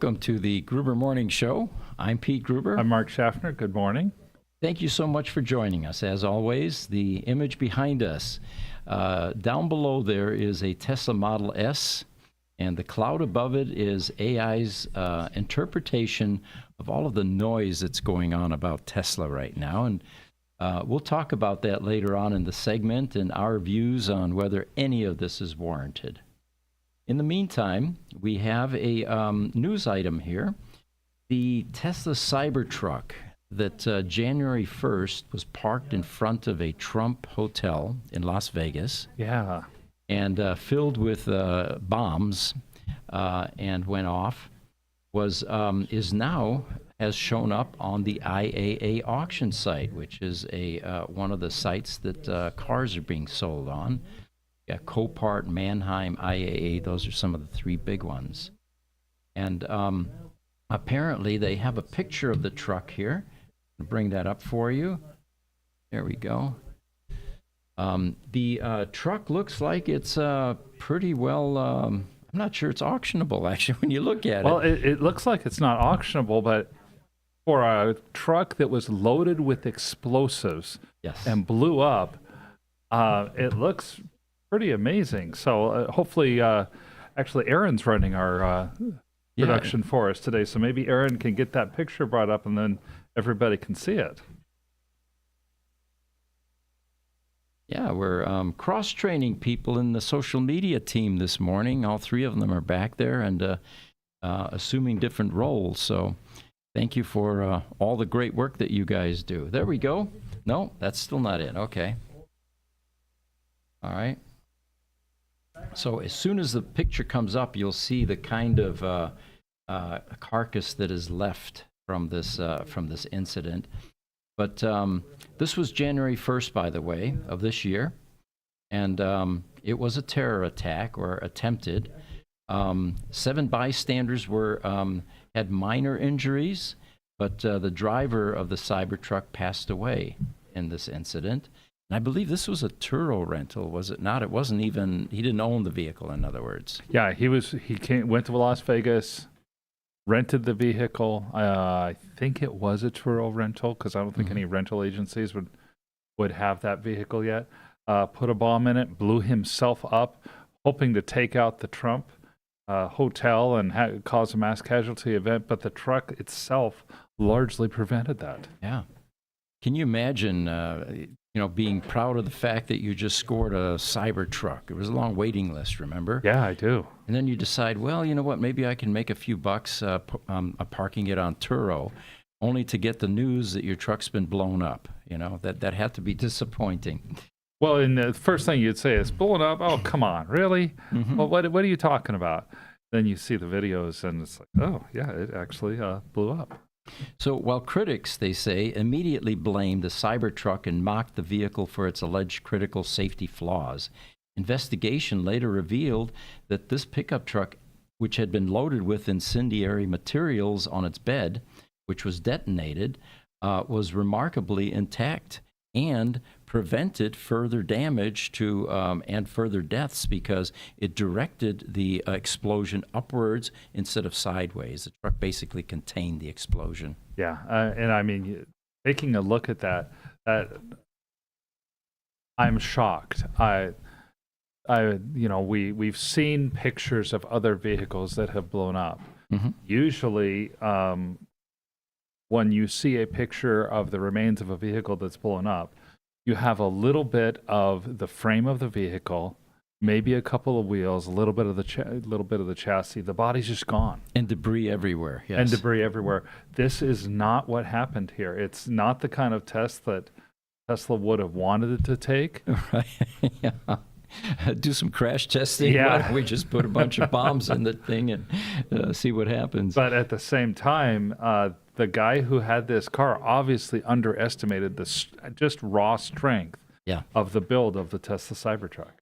Welcome to the Gruber Morning Show. I'm Pete Gruber. I'm Mark Schaffner. Good morning. Thank you so much for joining us. As always, the image behind us, down below there is a Tesla Model S, and the cloud above it is AI's interpretation of all of the noise that's going on about Tesla right now. And we'll talk about that later on in the segment and our views on whether any of this is warranted. In the meantime, we have a news item here. The Tesla Cybertruck that January 1st was parked in front of a Trump hotel in Las Vegas. Yeah. And filled with bombs and went off, has shown up on the IAA auction site, which is one of the sites that cars are being sold on. Yeah, Copart, Manheim, IAA, those are some of the three big ones. And apparently they have a picture of the truck here. I'll bring that up for you. There we go. The truck looks like it's pretty well, I'm not sure it's auctionable, actually, when you look at it. Well, it looks like it's not auctionable, but for a truck that was loaded with explosives and blew up, it looks pretty amazing. So hopefully, actually, Aaron's running our production for us today. So maybe Aaron can get that picture brought up and then everybody can see it. Yeah, we're cross-training people in the social media team this morning. All three of them are back there and assuming different roles. So thank you for all the great work that you guys do. There we go. No, that's still not it. Okay. All right. So as soon as the picture comes up, you'll see the kind of carcass that is left from this incident. But this was January 1st, by the way, of this year, and it was a terror attack, or attempted. 7 bystanders had minor injuries, but the driver of the Cybertruck passed away in this incident. And I believe this was a Turo rental, was it not? It wasn't even, he didn't own the vehicle, in other words. Yeah, went to Las Vegas, rented the vehicle. I think it was a Turo rental, because I don't think any rental agencies would have that vehicle yet. Put a bomb in it, blew himself up, hoping to take out the Trump hotel and cause a mass casualty event, but the truck itself largely prevented that. Yeah. Can you imagine, being proud of the fact that you just scored a Cybertruck? It was a long waiting list, remember? Yeah, I do. And then you decide, well, you know what, maybe I can make a few bucks parking it on Turo, only to get the news that your truck's been blown up. That had to be disappointing. Well, and the first thing you'd say is, blown up? Oh, come on, really? Well, what are you talking about? Then you see the videos, and it's like, oh, yeah, it actually blew up. So while critics, they say, immediately blamed the Cybertruck and mocked the vehicle for its alleged critical safety flaws, investigation later revealed that this pickup truck, which had been loaded with incendiary materials on its bed, which was detonated, was remarkably intact and prevented further damage and further deaths, because it directed the explosion upwards instead of sideways. The truck basically contained the explosion. Yeah, and I mean, taking a look at that I'm shocked. We've seen pictures of other vehicles that have blown up. Usually, when you see a picture of the remains of a vehicle that's blown up, you have a little bit of the frame of the vehicle, maybe a couple of wheels, a little bit of the chassis. The body's just gone. And debris everywhere. Yes. And debris everywhere. This is not what happened here. It's not the kind of test that Tesla would have wanted it to take. Right. Yeah. Do some crash testing. Yeah. Why don't we just put a bunch of bombs in the thing and see what happens? But at the same time, the guy who had this car obviously underestimated the just raw strength of the build of the Tesla Cybertruck.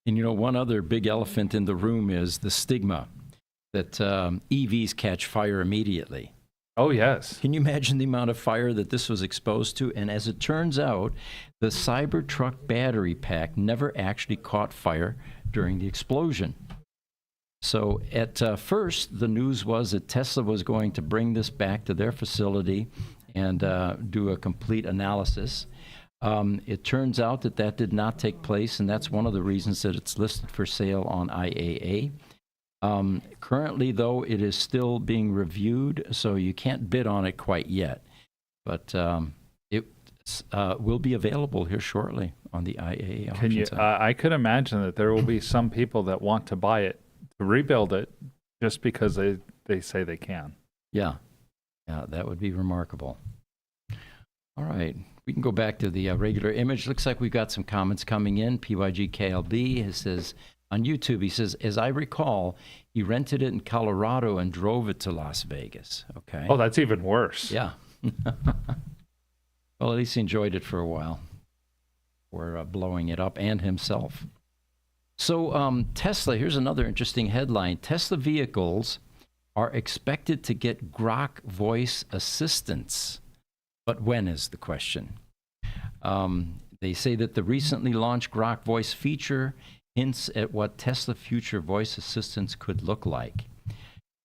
And one other big elephant in the room is the stigma that EVs catch fire immediately. Oh, yes. Can you imagine the amount of fire that this was exposed to? And as it turns out, the Cybertruck battery pack never actually caught fire during the explosion. So at first, the news was that Tesla was going to bring this back to their facility and do a complete analysis. It turns out that that did not take place, and that's one of the reasons that it's listed for sale on IAA. Currently, though, it is still being reviewed, so you can't bid on it quite yet. But it will be available here shortly on the IAA auction site. I could imagine that there will be some people that want to buy it, to rebuild it, just because they say they can. Yeah, that would be remarkable. All right, we can go back to the regular image. Looks like we've got some comments coming in. PYGKLB says, on YouTube, he says, as I recall, he rented it in Colorado and drove it to Las Vegas. Okay. Oh, that's even worse. Yeah. Well, at least he enjoyed it for a while. Or blowing it up, and himself. So Tesla, here's another interesting headline. Tesla vehicles are expected to get Grok voice assistance. But when is the question? They say that the recently launched Grok voice feature hints at what Tesla future voice assistants could look like.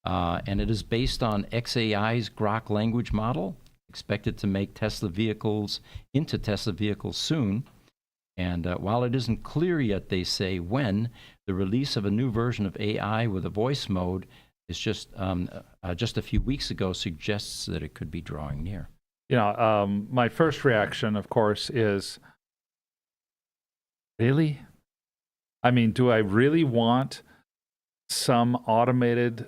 And it is based on xAI's Grok language model, expected to make Tesla vehicles into Tesla vehicles soon. And while it isn't clear yet, they say, when, the release of a new version of AI with a voice mode is just a few weeks ago suggests that it could be drawing near. My first reaction, of course, is, really? I mean, do I really want some automated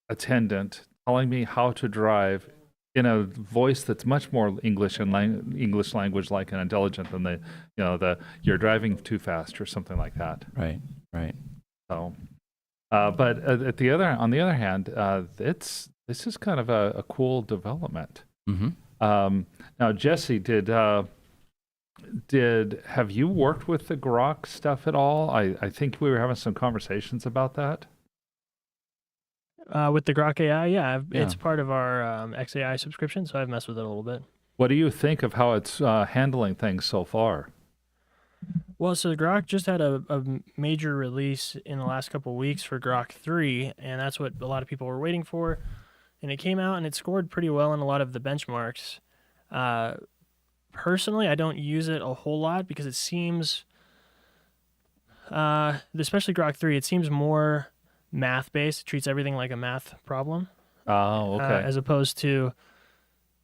attendant telling me how to drive in a voice that's much more English and English language like and intelligent than the you're driving too fast or something like that. Right. So, but on the other hand, this is kind of a cool development. Mm-hmm. Now, Jesse, have you worked with the Grok stuff at all? I think we were having some conversations about that. With the Grok AI, yeah, it's part of our xAI subscription, so I've messed with it a little bit. What do you think of how it's handling things so far? Well, so Grok just had a major release in the last couple of weeks for Grok 3, and that's what a lot of people were waiting for. And it came out and it scored pretty well in a lot of the benchmarks. Personally, I don't use it a whole lot because it seems, especially Grok 3, it seems more math-based. It treats everything like a math problem. Oh, okay. As opposed to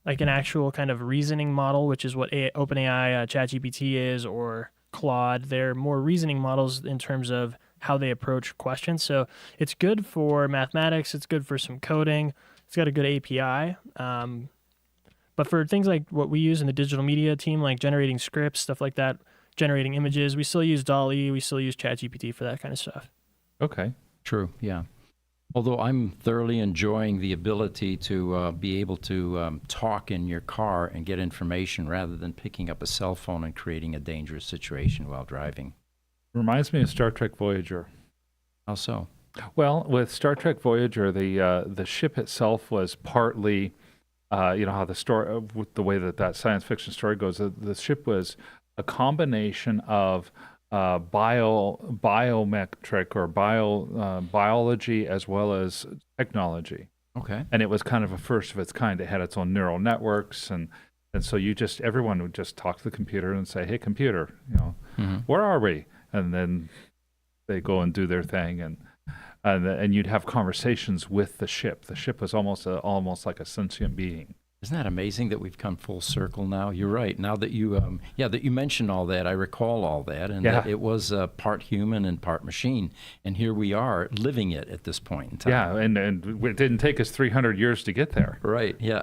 like an actual kind of reasoning model, which is what OpenAI ChatGPT is, or Claude. They're more reasoning models in terms of how they approach questions. So it's good for mathematics. It's good for some coding. It's got a good API. But for things like what we use in the digital media team, like generating scripts, stuff like that, generating images, we still use DALL-E. We still use ChatGPT for that kind of stuff. Okay. True, yeah. Although I'm thoroughly enjoying the ability to be able to talk in your car and get information rather than picking up a cell phone and creating a dangerous situation while driving. Reminds me of Star Trek Voyager. How so? Well, with Star Trek Voyager, the ship itself was partly, how the story, with the way that science fiction story goes, the ship was a combination of biometric or biology as well as technology. Okay. And it was kind of a first of its kind. It had its own neural networks, and so everyone would just talk to the computer and say, "Hey, computer, where are we?" And then they go and do their thing, and you'd have conversations with the ship. The ship was almost like a sentient being. Isn't that amazing that we've come full circle now? You're right. Now that you, that you mentioned all that, I recall all that, and that it was part human and part machine, and here we are living it at this point in time. Yeah, and it didn't take us 300 years to get there. Right. Yeah.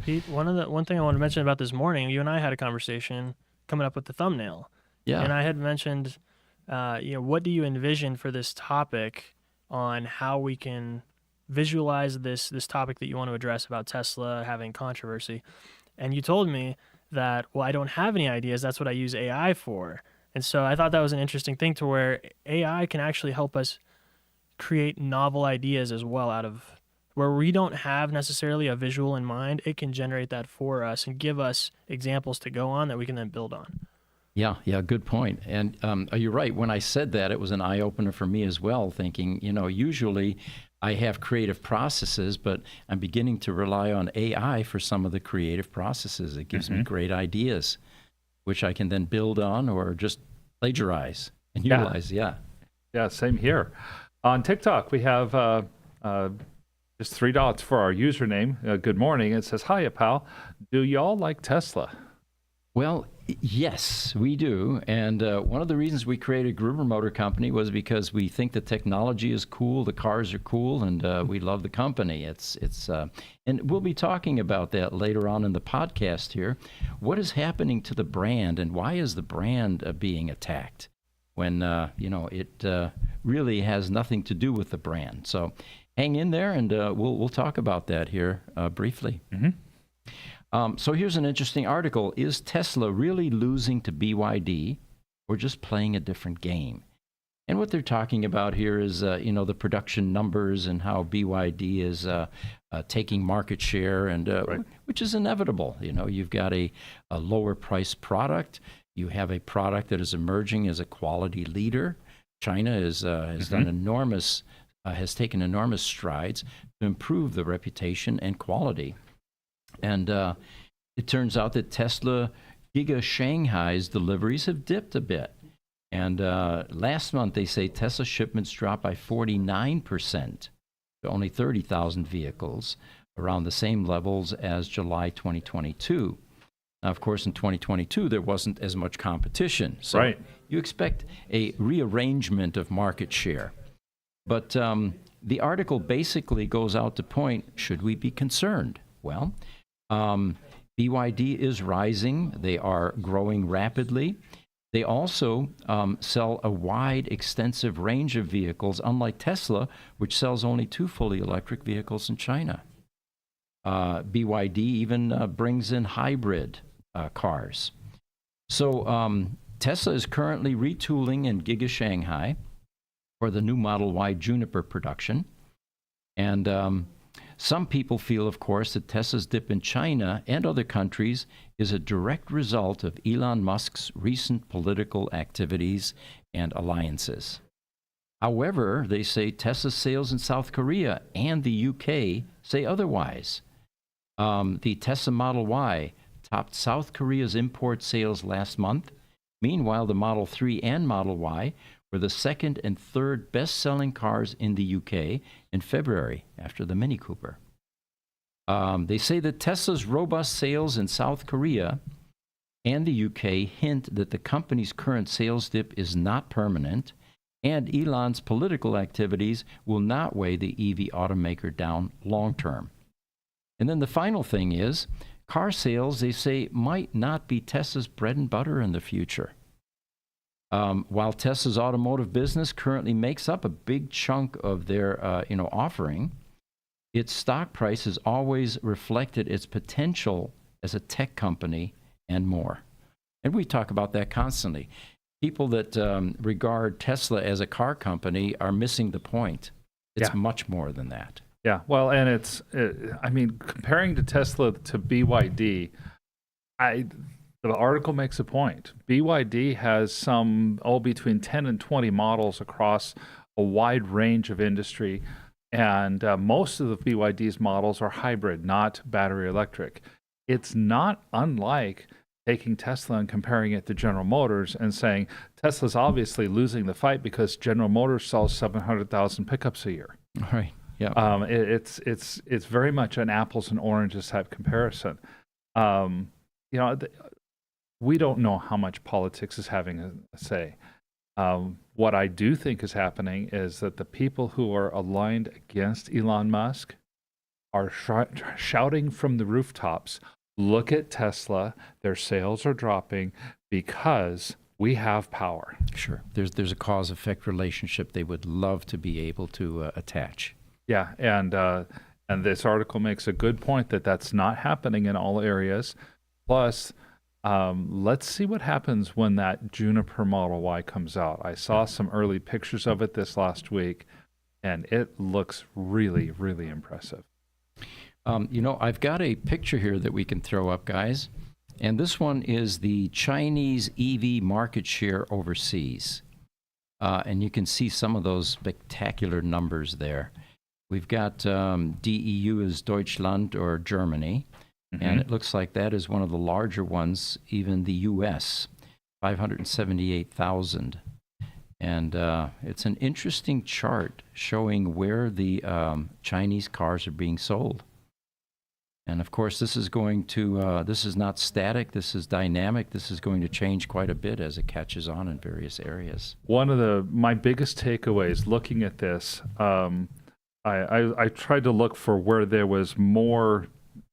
Pete, one thing I wanted to mention about this morning, you and I had a conversation coming up with the thumbnail. Yeah. And I had mentioned, what do you envision for this topic on how we can visualize this topic that you want to address about Tesla having controversy. And you told me that, well, I don't have any ideas. That's what I use AI for. And so I thought that was an interesting thing, to where AI can actually help us create novel ideas as well, out of where we don't have necessarily a visual in mind. It can generate that for us and give us examples to go on that we can then build on. Yeah, good point. And you're right. When I said that, it was an eye opener for me as well, thinking, usually I have creative processes, but I'm beginning to rely on AI for some of the creative processes. It gives me great ideas, which I can then build on or just plagiarize and utilize. Yeah. Yeah, same here. On TikTok, we have just 3 dots for our username. Good morning. It says, "Hiya, pal. Do y'all like Tesla?" Well, yes, we do. And one of the reasons we created Gruber Motor Company was because we think the technology is cool, the cars are cool, and we love the company. And we'll be talking about that later on in the podcast here. What is happening to the brand, and why is the brand being attacked when it really has nothing to do with the brand? So hang in there, and we'll talk about that here briefly. So here's an interesting article. Is Tesla really losing to BYD or just playing a different game? And what they're talking about here is, the production numbers and how BYD is taking market share, and which is inevitable. You've got a lower price product. You have a product that is emerging as a quality leader. China has taken enormous strides to improve the reputation and quality. And it turns out that Tesla Giga Shanghai's deliveries have dipped a bit. And last month, they say Tesla shipments dropped by 49% to only 30,000 vehicles, around the same levels as July 2022. Now, of course, in 2022, there wasn't as much competition. So you expect a rearrangement of market share. But the article basically goes out to point, should we be concerned? Well, BYD is rising. They are growing rapidly. They also sell a wide, extensive range of vehicles, unlike Tesla, which sells only 2 fully electric vehicles in China. BYD even brings in hybrid cars. So Tesla is currently retooling in Giga Shanghai for the new Model Y Juniper production. And some people feel, of course, that Tesla's dip in China and other countries is a direct result of Elon Musk's recent political activities and alliances. However, they say Tesla's sales in South Korea and the UK say otherwise. The Tesla Model Y topped South Korea's import sales last month. Meanwhile, the Model 3 and Model Y were the second and third best-selling cars in the UK in February, after the Mini Cooper. They say that Tesla's robust sales in South Korea and the UK hint that the company's current sales dip is not permanent, and Elon's political activities will not weigh the EV automaker down long-term. And then the final thing is, car sales, they say, might not be Tesla's bread and butter in the future. While Tesla's automotive business currently makes up a big chunk of their offering, its stock price has always reflected its potential as a tech company and more. And we talk about that constantly. People that regard Tesla as a car company are missing the point. It's much more than that. Yeah, well, and comparing to Tesla to BYD, the article makes a point. BYD has some, between 10 and 20 models across a wide range of industry, and most of the BYD's models are hybrid, not battery electric. It's not unlike taking Tesla and comparing it to General Motors and saying Tesla's obviously losing the fight because General Motors sells 700,000 pickups a year. All right. Yeah. It's very much an apples and oranges type comparison. We don't know how much politics is having a say. What I do think is happening is that the people who are aligned against Elon Musk are shouting from the rooftops, look at Tesla, their sales are dropping because we have power. Sure. There's a cause-effect relationship they would love to be able to attach. Yeah, and this article makes a good point that that's not happening in all areas. Plus, let's see what happens when that Juniper Model Y comes out. I saw some early pictures of it this last week, and it looks really, really impressive. I've got a picture here that we can throw up, guys. And this one is the Chinese EV market share overseas. And you can see some of those spectacular numbers there. We've got DEU is Deutschland or Germany, and it looks like that is one of the larger ones, even the U.S., 578,000. And it's an interesting chart showing where the Chinese cars are being sold. And of course, this is going to, this is not static, this is dynamic. This is going to change quite a bit as it catches on in various areas. One of my biggest takeaways looking at this, I tried to look for where there was more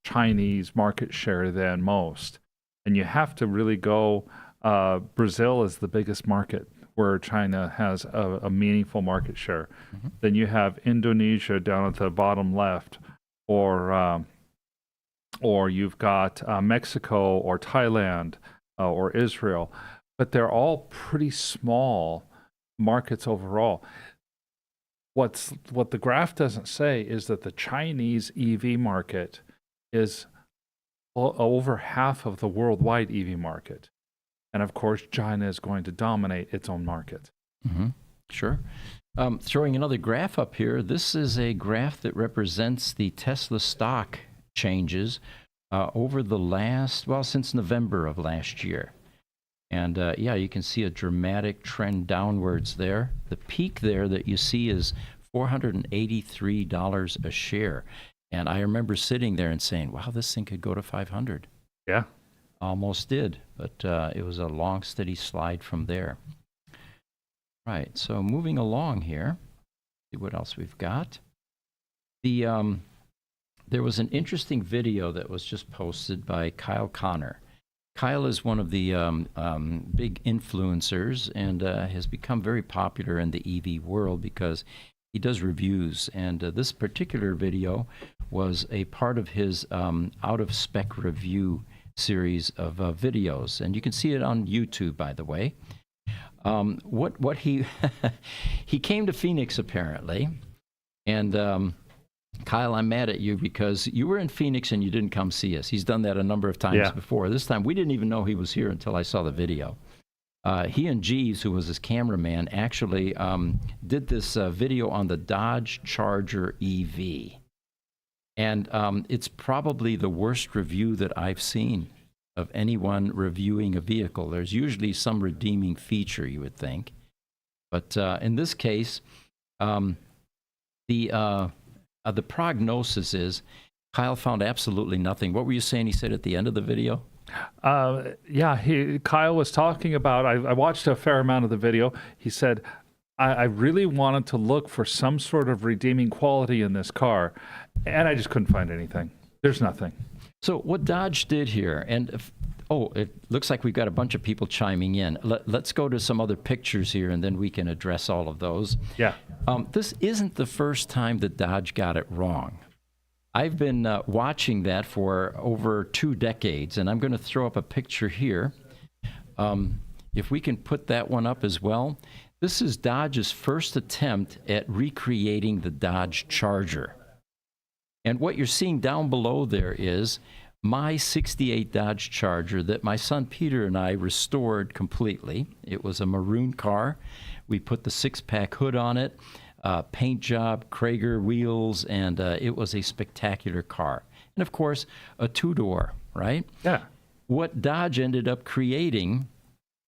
Chinese market share than most. And you have to really go, Brazil is the biggest market where China has a meaningful market share. Then you have Indonesia down at the bottom left, or you've got Mexico or Thailand or Israel, but they're all pretty small markets overall. What the graph doesn't say is that the Chinese EV market is over half of the worldwide EV market. And of course, China is going to dominate its own market. Sure. Throwing another graph up here, this is a graph that represents the Tesla stock changes over the last, well, since November of last year. And yeah, you can see a dramatic trend downwards there. The peak there that you see is $483 a share. And I remember sitting there and saying, wow, this thing could go to 500. Yeah. Almost did, but it was a long, steady slide from there. Right, so moving along here, see what else we've got. There was an interesting video that was just posted by Kyle Connor. Kyle is one of the big influencers and has become very popular in the EV world because he does reviews. And this particular video was a part of his out-of-spec review series of videos. And you can see it on YouTube, by the way. What he he came to Phoenix apparently, and Kyle, I'm mad at you because you were in Phoenix and you didn't come see us. He's done that a number of times before. This time we didn't even know he was here until I saw the video. He and Jeeves, who was his cameraman, actually did this video on the Dodge Charger EV. And it's probably the worst review that I've seen of anyone reviewing a vehicle. There's usually some redeeming feature, you would think. But in this case, the prognosis is Kyle found absolutely nothing. What were you saying he said at the end of the video? Yeah, Kyle was talking about, I watched a fair amount of the video. He said, I really wanted to look for some sort of redeeming quality in this car, and I just couldn't find anything. There's nothing. So what Dodge did here, and it looks like we've got a bunch of people chiming in. Let's go to some other pictures here, and then we can address all of those. Yeah. This isn't the first time that Dodge got it wrong. I've been watching that for over 2 decades, and I'm going to throw up a picture here. If we can put that one up as well. This is Dodge's first attempt at recreating the Dodge Charger. And what you're seeing down below there is my 68 Dodge Charger that my son Peter and I restored completely. It was a maroon car. We put the 6-pack hood on it, paint job, Krager wheels, and it was a spectacular car. And of course, a 2-door, right? Yeah. What Dodge ended up creating,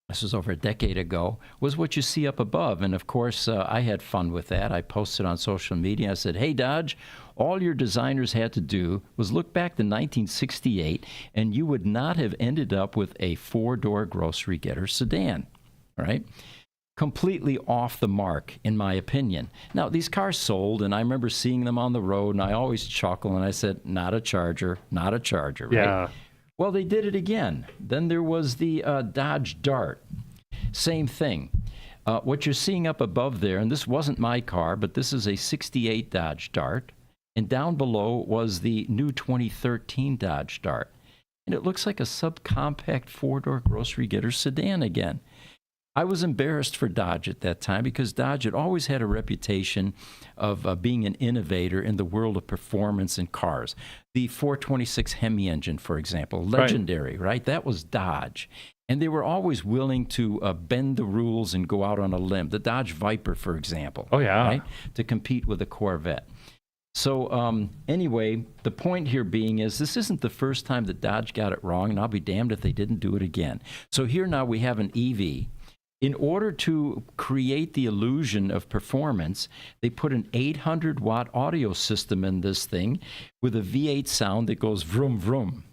this was over a decade ago, was what you see up above. And of course, I had fun with that. I posted on social media. I said, hey, Dodge, all your designers had to do was look back to 1968, and you would not have ended up with a 4-door grocery getter sedan, right? Completely off the mark, in my opinion. Now, these cars sold, and I remember seeing them on the road, and I always chuckle, and I said, not a Charger, not a Charger, right? Yeah. Well, they did it again. Then there was the Dodge Dart. Same thing. What you're seeing up above there, and this wasn't my car, but this is a 68 Dodge Dart. And down below was the new 2013 Dodge Dart. And it looks like a subcompact 4-door grocery getter sedan again. I was embarrassed for Dodge at that time because Dodge had always had a reputation of being an innovator in the world of performance in cars. The 426 Hemi engine, for example, legendary, right? That was Dodge. And they were always willing to bend the rules and go out on a limb. The Dodge Viper, for example. Oh, yeah. Right? To compete with a Corvette. So anyway, the point here being is this isn't the first time that Dodge got it wrong, and I'll be damned if they didn't do it again. So here now we have an EV. In order to create the illusion of performance, they put an 800-watt audio system in this thing with a V8 sound that goes vroom, vroom.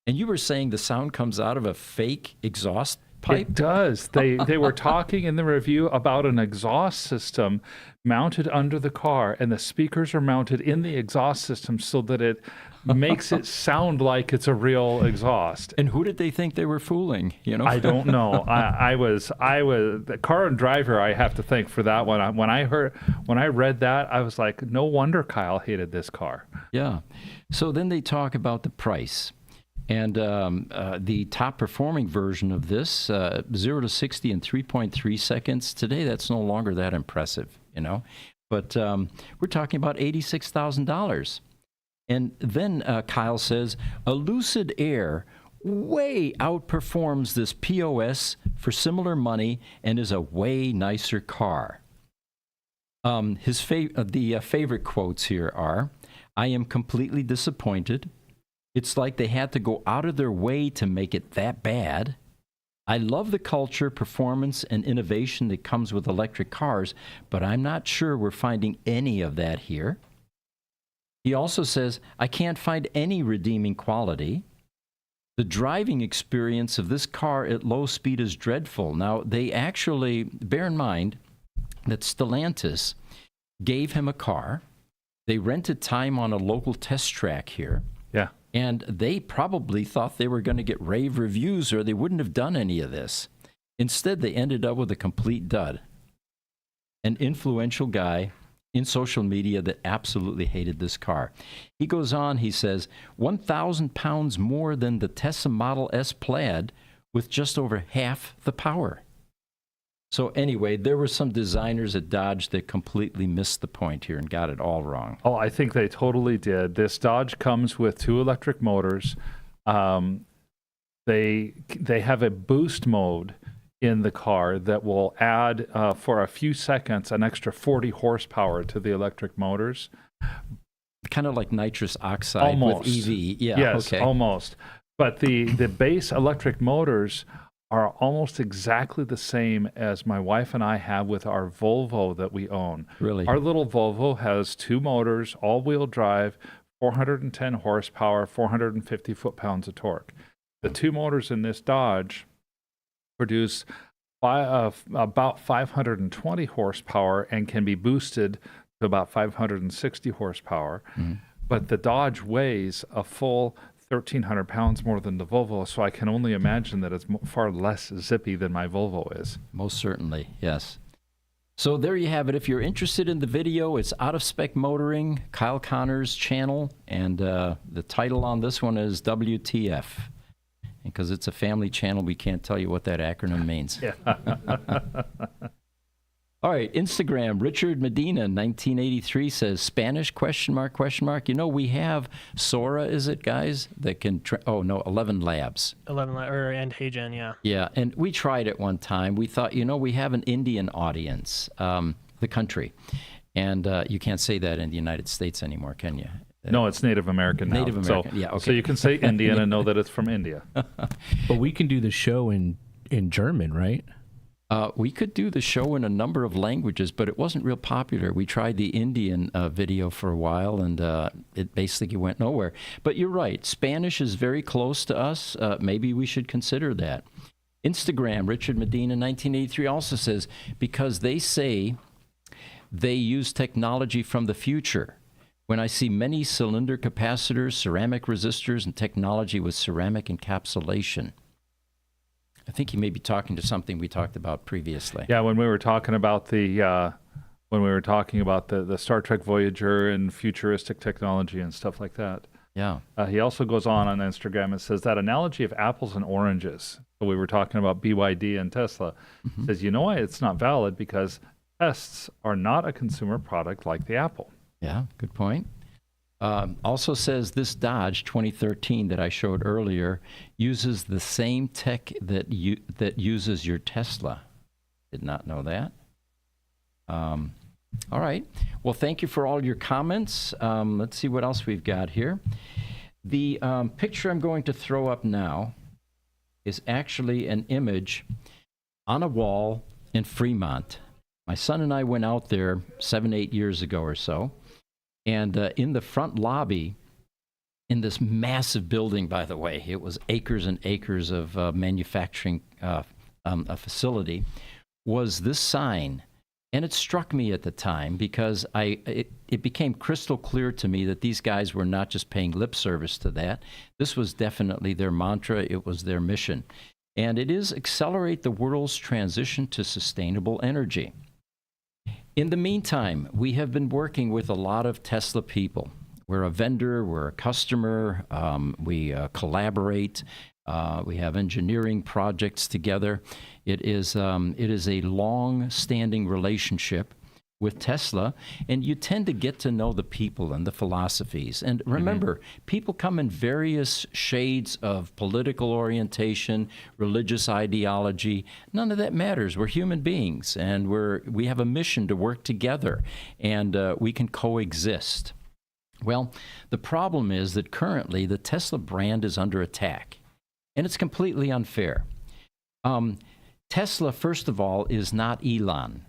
And you were saying the sound comes out of a fake exhaust pipe? It does. They were talking in the review about an exhaust system mounted under the car, and the speakers are mounted in the exhaust system so that it makes it sound like it's a real exhaust. And who did they think they were fooling? You know, I don't know. I was the car and driver. I have to thank for that one. When I read that, I was like, no wonder Kyle hated this car. Yeah. So then they talk about the price. And the top performing version of this, 0 to 60 in 3.3 seconds. Today, that's no longer that impressive, you know. But we're talking about $86,000. And then Kyle says, a Lucid Air way outperforms this POS for similar money and is a way nicer car. The favorite quotes here are, I am completely disappointed. It's like they had to go out of their way to make it that bad. I love the culture, performance, and innovation that comes with electric cars, but I'm not sure we're finding any of that here. He also says, I can't find any redeeming quality. The driving experience of this car at low speed is dreadful. Now, they actually, bear in mind that Stellantis gave him a car. They rented time on a local test track here. Yeah. And they probably thought they were going to get rave reviews or they wouldn't have done any of this. Instead, they ended up with a complete dud. An influential guy in social media that absolutely hated this car. He goes on, he says, 1,000 pounds more than the Tesla Model S Plaid with just over half the power. So anyway, there were some designers at Dodge that completely missed the point here and got it all wrong. Oh, I think they totally did. This Dodge comes with 2 electric motors. They have a boost mode in the car that will add, for a few seconds, an extra 40 horsepower to the electric motors. Kind of like nitrous oxide Almost. with EV. Yeah, yes, okay. almost. But the base electric motors are almost exactly the same as my wife and I have with our Volvo that we own. Really? Our little Volvo has 2 motors, all-wheel drive, 410 horsepower, 450 foot-pounds of torque. The 2 motors in this Dodge produce about 520 horsepower and can be boosted to about 560 horsepower. Mm-hmm. But the Dodge weighs a full 1,300 pounds more than the Volvo, so I can only imagine that it's far less zippy than my Volvo is. Most certainly, yes. So there you have it. If you're interested in the video, it's Out of Spec Motoring, Kyle Connor's channel, and the title on this one is WTF. Because it's a family channel, we can't tell you what that acronym means. Yeah. All right, Instagram, Richard Medina, 1983 says, Spanish, ? You know, we have Sora, is it, guys, that can, 11 Labs. 11 and HeyGen, yeah. Yeah, and we tried it one time. We thought, you know, we have an Indian audience, the country. And you can't say that in the United States anymore, can you? No, it's Native American now. Native American, yeah, okay. So you can say Indian and know that it's from India. But we can do the show in German, right? We could do the show in a number of languages, but it wasn't real popular. We tried the Indian video for a while, and it basically went nowhere. But you're right. Spanish is very close to us. Maybe we should consider that. Instagram, Richard Medina, 1983, also says, because they say they use technology from the future. When I see many cylinder capacitors, ceramic resistors, and technology with ceramic encapsulation. I think you may be talking to something we talked about previously. Yeah, when we were talking about the Star Trek Voyager and futuristic technology and stuff like that. Yeah. He also goes on Instagram and says that analogy of apples and oranges. So we were talking about BYD and Tesla. Says, you know why it's not valid? Because tests are not a consumer product like the Apple. Yeah, good point. Also says this Dodge 2013 that I showed earlier uses the same tech that uses your Tesla. Did not know that. All right. Well, thank you for all your comments. Let's see what else we've got here. The picture I'm going to throw up now is actually an image on a wall in Fremont. My son and I went out there 7-8 years ago or so. And in the front lobby, in this massive building, by the way, it was acres and acres of manufacturing a facility, was this sign. And it struck me at the time because it became crystal clear to me that these guys were not just paying lip service to that. This was definitely their mantra. It was their mission. And it is accelerate the world's transition to sustainable energy. In the meantime, we have been working with a lot of Tesla people. We're a vendor, we're a customer, we collaborate, we have engineering projects together. It is a long-standing relationship with Tesla, and you tend to get to know the people and the philosophies. And remember, people come in various shades of political orientation, religious ideology. None of that matters. We're human beings, and we have a mission to work together, and we can coexist. Well, the problem is that currently the Tesla brand is under attack, and it's completely unfair. Tesla, first of all, is not Elon.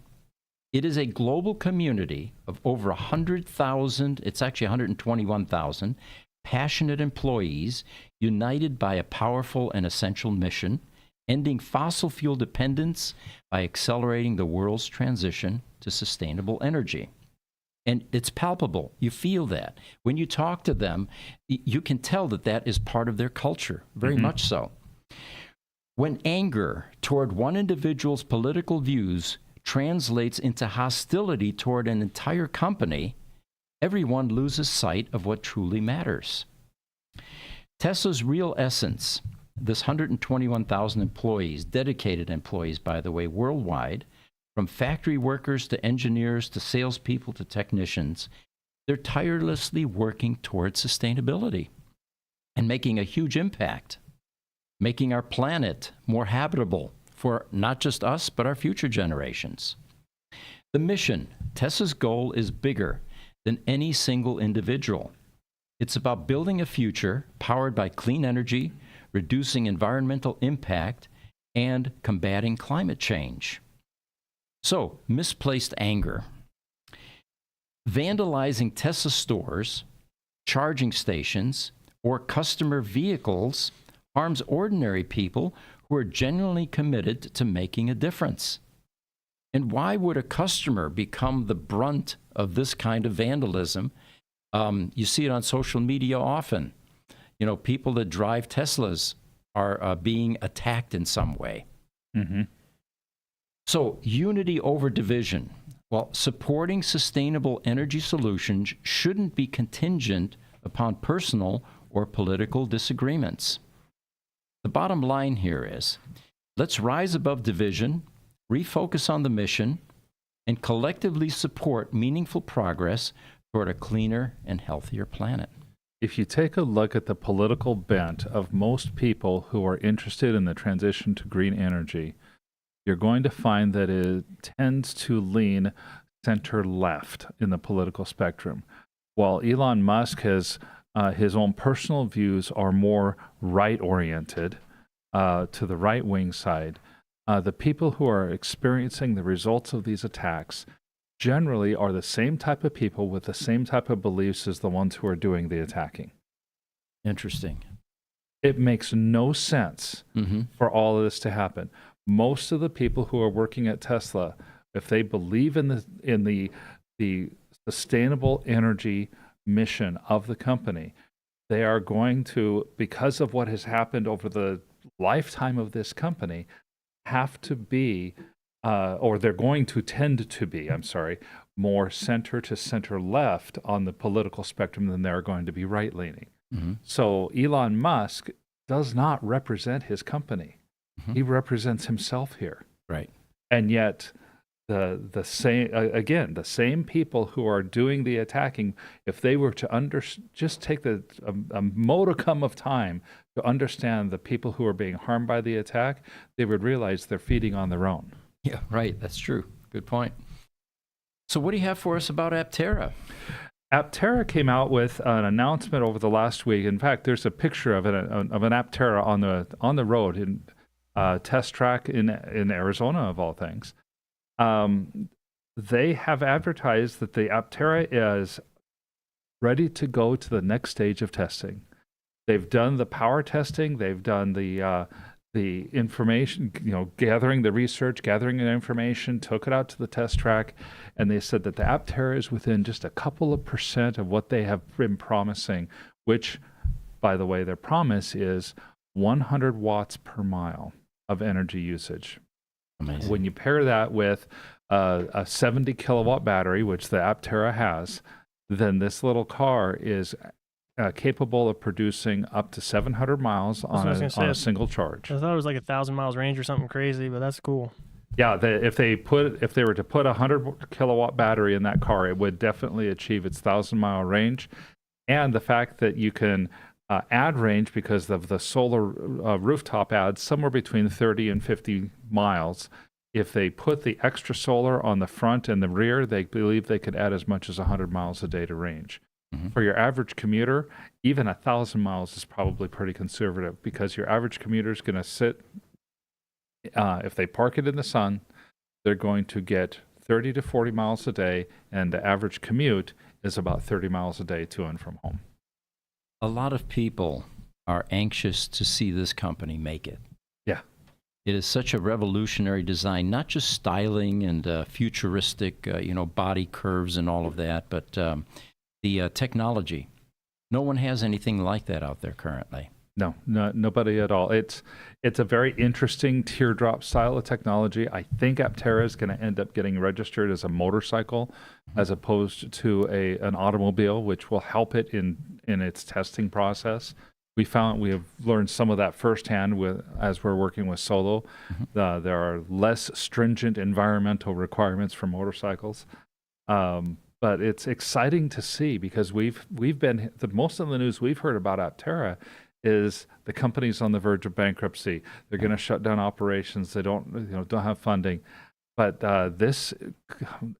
It is a global community of over 100,000, it's actually 121,000, passionate employees united by a powerful and essential mission, ending fossil fuel dependence by accelerating the world's transition to sustainable energy. And it's palpable. You feel that. When you talk to them, you can tell that that is part of their culture, very much so. When anger toward one individual's political views translates into hostility toward an entire company, everyone loses sight of what truly matters. Tesla's real essence, this 121,000 employees, dedicated employees, by the way, worldwide, from factory workers to engineers to salespeople to technicians, they're tirelessly working towards sustainability and making a huge impact, making our planet more habitable for not just us, but our future generations. The mission, Tesla's goal, is bigger than any single individual. It's about building a future powered by clean energy, reducing environmental impact, and combating climate change. So, misplaced anger. Vandalizing Tesla stores, charging stations, or customer vehicles harms ordinary people who are genuinely committed to making a difference. And why would a customer become the brunt of this kind of vandalism? You see it on social media often. You know, people that drive Teslas are being attacked in some way. So, unity over division. Well, supporting sustainable energy solutions shouldn't be contingent upon personal or political disagreements. The bottom line here is, let's rise above division, refocus on the mission, and collectively support meaningful progress toward a cleaner and healthier planet. If you take a look at the political bent of most people who are interested in the transition to green energy, you're going to find that it tends to lean center left in the political spectrum. While Elon Musk has his own personal views are more right oriented to the right wing side, the people who are experiencing the results of these attacks generally are the same type of people with the same type of beliefs as the ones who are doing the attacking. Interesting. It makes no sense for all of this to happen. Most of the people who are working at Tesla, if they believe in the sustainable energy mission of the company, they are going to, because of what has happened over the lifetime of this company, have to be, or they're going to tend to be, more center to center left on the political spectrum than they're going to be right leaning. Mm-hmm. So Elon Musk does not represent his company. Mm-hmm. He represents himself here. Right. And yet the same people who are doing the attacking, if they were to just take a modicum of time to understand the people who are being harmed by the attack, they would realize they're feeding on their own. Yeah, right. That's true. Good point. So what do you have for us about Aptera? Aptera came out with an announcement over the last week. In fact, there's a picture of an Aptera on the road in test track in Arizona, of all things. They have advertised that the Aptera is ready to go to the next stage of testing. They've done the power testing. They've done the information, gathering the research, gathering the information, took it out to the test track, and they said that the Aptera is within just a couple of % of what they have been promising, which, by the way, their promise is 100 watts per mile of energy usage. Amazing. When you pair that with a 70 kilowatt battery, which the Aptera has, then this little car is capable of producing up to 700 miles on a single charge. I thought it was like 1,000 miles range or something crazy, but that's cool. Yeah, if they were to put a 100 kilowatt battery in that car, it would definitely achieve its 1,000-mile range. And the fact that you can add range because of the solar rooftop adds somewhere between 30 and 50 miles. If they put the extra solar on the front and the rear, they believe they could add as much as 100 miles a day to range. Mm-hmm. For your average commuter, even 1,000 miles is probably pretty conservative, because your average commuter is going to sit, if they park it in the sun, they're going to get 30 to 40 miles a day, and the average commute is about 30 miles a day to and from home. A lot of people are anxious to see this company make it. Yeah. It is such a revolutionary design, not just styling and futuristic, body curves and all of that, but the technology. No one has anything like that out there currently. No, nobody at all. It's a very interesting teardrop style of technology. I think Aptera is going to end up getting registered as a motorcycle, mm-hmm. as opposed to an automobile, which will help it in its testing process. We have learned some of that firsthand as we're working with Solo. Mm-hmm. There are less stringent environmental requirements for motorcycles. But it's exciting to see, because most of the news we've heard about Aptera is the company's on the verge of bankruptcy. They're going to shut down operations. They don't have funding. But this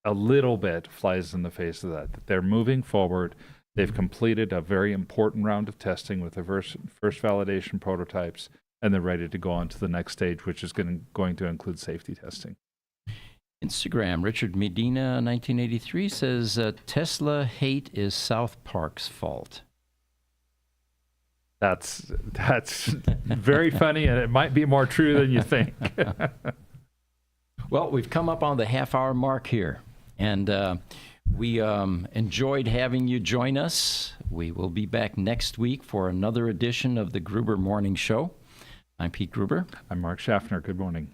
a little bit flies in the face of that they're moving forward. They've completed a very important round of testing with their first validation prototypes, and they're ready to go on to the next stage, which is going to include safety testing. Instagram, Richard Medina, 1983, says, Tesla hate is South Park's fault. That's very funny, and it might be more true than you think. Well, we've come up on the half-hour mark here, and we enjoyed having you join us. We will be back next week for another edition of the Gruber Morning Show. I'm Pete Gruber. I'm Mark Schaffner. Good morning.